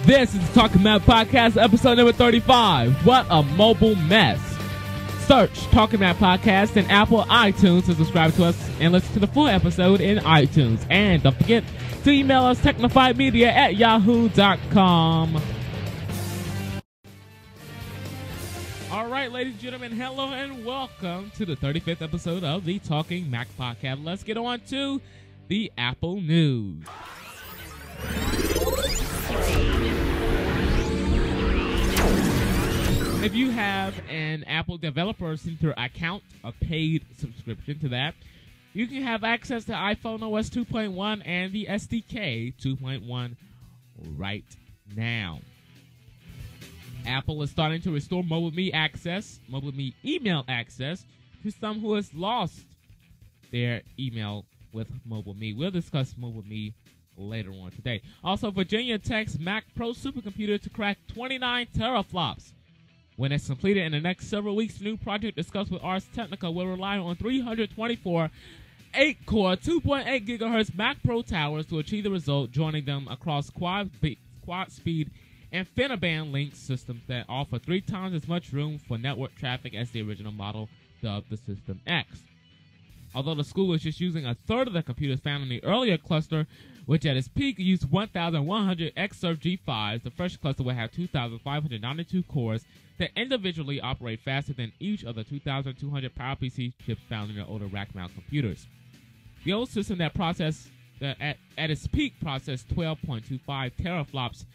This is the Talking Mac Podcast, episode number 35. What a mobile mess. Search Talking Mac Podcast in Apple iTunes to subscribe to us and listen to the full episode in iTunes. And don't forget to email us technofightmedia@yahoo.com. All right, ladies and gentlemen, hello and welcome to the 35th episode of the Talking Mac Podcast. Let's get on to the Apple news. If you have an Apple Developer Center account, a paid subscription to that, you can have access to iPhone OS 2.1 and the SDK 2.1 right now. Apple is starting to restore MobileMe access, MobileMe email access, to some who has lost their email with MobileMe. We'll discuss MobileMe later on today. Also, Virginia Tech's Mac Pro supercomputer to crack 29 teraflops. When it's completed in the next several weeks, the new project discussed with Ars Technica will rely on 324 8-core 2.8 gigahertz Mac Pro towers to achieve the result, joining them across quad-speed InfiniBand link systems that offer 3 times as much room for network traffic as the original model, dubbed the System X. Although the school is just using a third of the computers found in the earlier cluster, which at its peak used 1,100 Xserve G5s, the fresh cluster will have 2,592 cores that individually operate faster than each of the 2,200 PowerPC chips found in the older rack-mount computers. The old system that at its peak processed 12.25 teraflops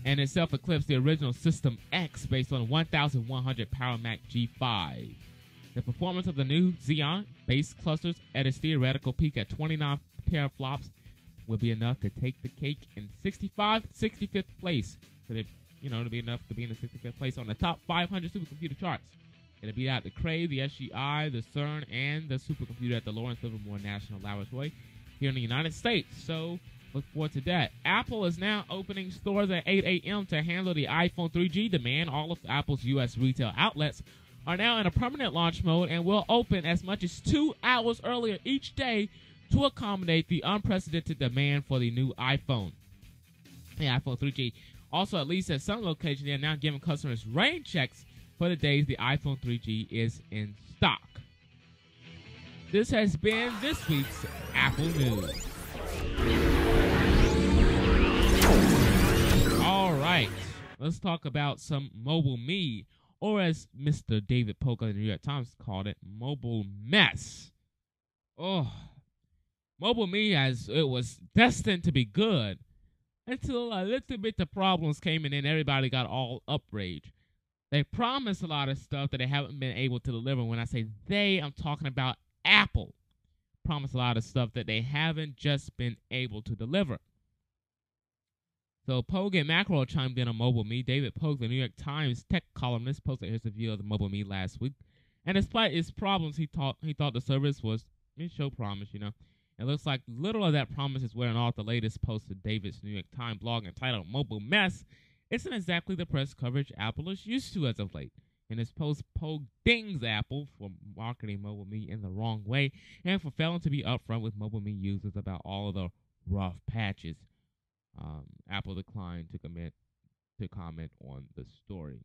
and itself eclipsed the original System X based on 1,100 PowerMac G5. The performance of the new Xeon-based clusters at its theoretical peak at 29 teraflops will be enough to take the cake in 65th place. So to be enough to be in the 65th place on the top 500 supercomputer charts. It'll beat out the Cray, the SGI, the CERN, and the supercomputer at the Lawrence Livermore National Laboratory here in the United States. So look forward to that. Apple is now opening stores at 8 a.m. to handle the iPhone 3G demand. All of Apple's U.S. retail outlets are now in a permanent launch mode and will open as much as 2 hours earlier each day to accommodate the unprecedented demand for the new iPhone. The iPhone 3G. Also, at least at some locations, they are now giving customers rain checks for the days the iPhone 3G is in stock. This has been this week's Apple News. All right, let's talk about some MobileMe, or as Mr. David Polk of the New York Times called it, mobile mess. Oh, MobileMe, as it was destined to be good, until a little bit of problems came in and everybody got all outraged. They promised a lot of stuff that they haven't been able to deliver. When I say they, I'm talking about Apple. Promised a lot of stuff that they haven't just been able to deliver. So Pogue and Macro chimed in on MobileMe. David Pogue, the New York Times tech columnist, posted his review of the MobileMe last week. And despite its problems, he thought the service was show promise, It looks like little of that promise is wearing off. The latest post of David's New York Times blog entitled Mobile Mess isn't exactly the press coverage Apple is used to as of late. In his post, Pogue dings Apple for marketing MobileMe in the wrong way and for failing to be upfront with MobileMe users about all of the rough patches. Apple declined to comment on the story.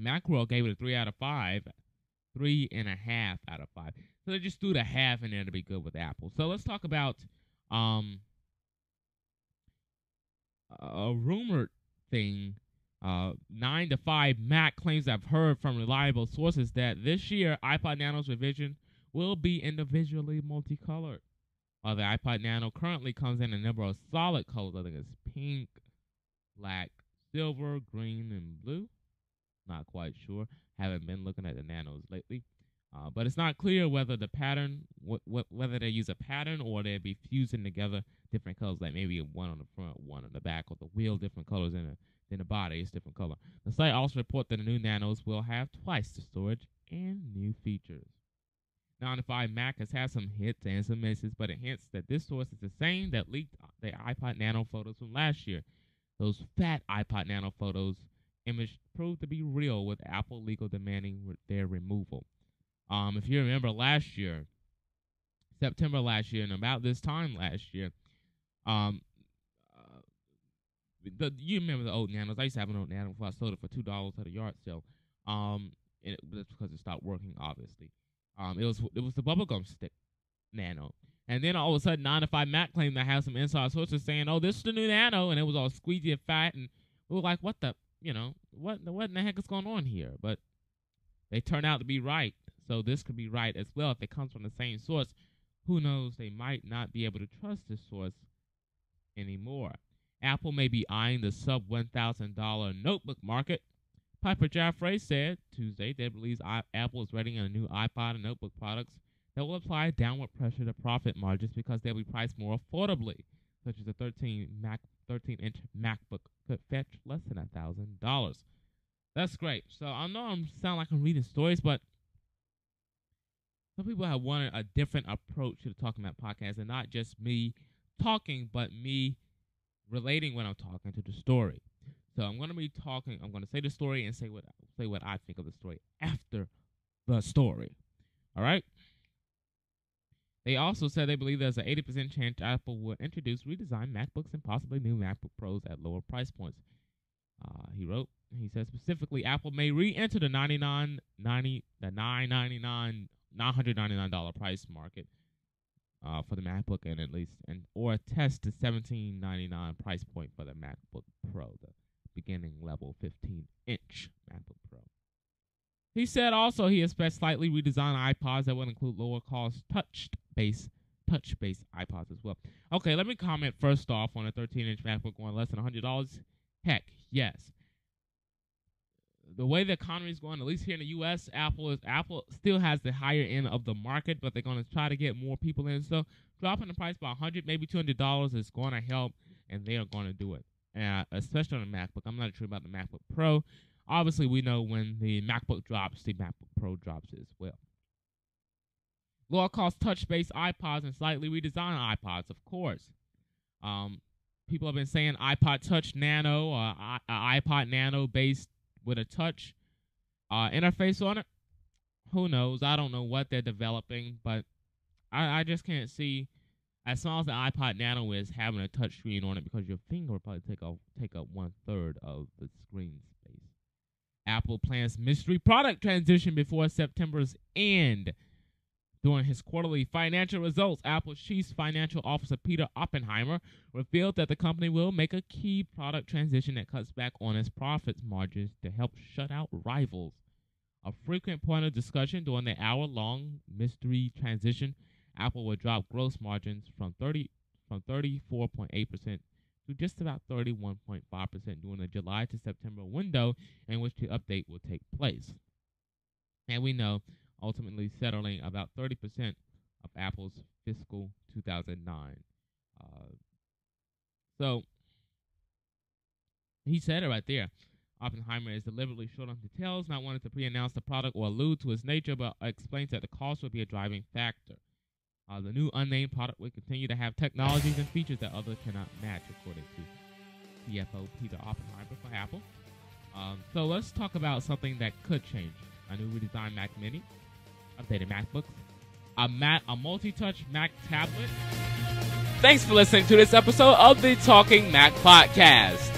Macworld gave it a 3 out of 5. 3.5 out of 5. So they just threw the half in there to be good with Apple. So let's talk about a rumored thing. 9 to 5 Mac claims I've heard from reliable sources that this year iPod Nano's revision will be individually multicolored. While the iPod Nano currently comes in a number of solid colors, I think it's pink, black, silver, green, and blue. Not quite sure. Haven't been looking at the Nanos lately. But it's not clear whether the pattern, whether they use a pattern or they'll be fusing together different colors, like maybe one on the front, one on the back, or the wheel different colors in the body is different color. The site also reports that the new Nanos will have twice the storage and new features. 9 to 5 Mac has had some hits and some misses, but it hints that this source is the same that leaked the iPod Nano photos from last year. Those fat iPod Nano photos image proved to be real, with Apple legal demanding their removal. If you remember last year, September last year, and about this time last year, You remember the old Nanos? I used to have an old Nano before I sold it for $2 at a yard sale. And that's because it stopped working, obviously. It was the bubblegum stick Nano. And then all of a sudden, 9 to 5 Mac claimed to have some inside sources saying, "Oh, this is the new Nano," and it was all squeezy and fat, and we were like, "What the, what in the heck is going on here?" But they turned out to be right, so this could be right as well if it comes from the same source. Who knows? They might not be able to trust this source anymore. Apple may be eyeing the sub $1,000 notebook market. Piper Jaffray said Tuesday that it believes Apple is readying a new iPod and notebook products that will apply downward pressure to profit margins because they'll be priced more affordably, such as a 13-inch MacBook could fetch less than $1,000. That's great. So I know I sound like I'm reading stories, but some people have wanted a different approach to the Talking Mac podcast, and not just me talking, but me relating when I'm talking to the story. So I'm going to be talking. I'm going to say the story and say what I think of the story after the story. All right. They also said they believe there's an 80% chance Apple will introduce redesigned MacBooks and possibly new MacBook Pros at lower price points. He said specifically, Apple may re-enter the $999 price market for the MacBook, or test the $1,799 price point for the MacBook Pro, the beginning level 15-inch MacBook Pro. He said also he expects slightly redesigned iPods that will include lower cost touch-based iPods as well. Okay, let me comment first off on a 13-inch MacBook going less than $100. Heck, yes. The way the economy is going, at least here in the U.S., Apple still has the higher end of the market, but they're going to try to get more people in. So dropping the price by $100, maybe $200 is going to help, and they are going to do it, especially on the MacBook. I'm not sure about the MacBook Pro. Obviously, we know when the MacBook drops, the MacBook Pro drops as well. Lower-cost touch-based iPods and slightly redesigned iPods, of course. People have been saying iPod Touch Nano or iPod Nano based with a touch interface on it. Who knows? I don't know what they're developing, but I just can't see, as small as the iPod Nano is, having a touch screen on it, because your finger will probably take up 1/3 of the screen space. Apple plans mystery product transition before September's end. During his quarterly financial results, Apple's chief financial officer Peter Oppenheimer revealed that the company will make a key product transition that cuts back on its profit margins to help shut out rivals. A frequent point of discussion during the hour-long mystery transition, Apple will drop gross margins from 34.8% to just about 31.5% during the July to September window in which the update will take place. And we know, ultimately settling about 30% of Apple's fiscal 2009. So he said it right there. Oppenheimer is deliberately short on details, not wanting to pre-announce the product or allude to its nature, but explains that the cost will be a driving factor. The new unnamed product will continue to have technologies and features that others cannot match, according to CFO Peter Oppenheimer for Apple. So let's talk about something that could change. A new redesigned Mac Mini, updated MacBooks, a multi-touch Mac tablet. Thanks for listening to this episode of the Talking Mac Podcast.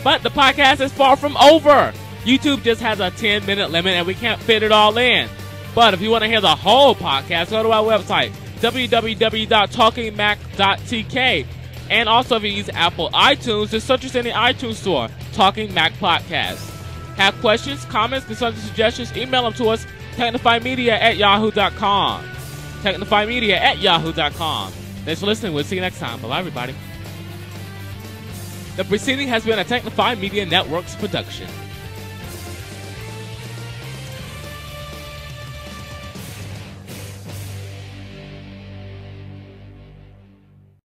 But the podcast is far from over. YouTube just has a 10-minute limit and we can't fit it all in. But if you want to hear the whole podcast, go to our website, www.talkingmac.tk. And also if you use Apple iTunes, just search us in the iTunes store, Talking Mac Podcast. Have questions, comments, concerns, suggestions, email them to us, technifymedia@yahoo.com. technifymedia@yahoo.com. Thanks for listening. We'll see you next time. Bye, everybody. The proceeding has been a Technify Media Networks production.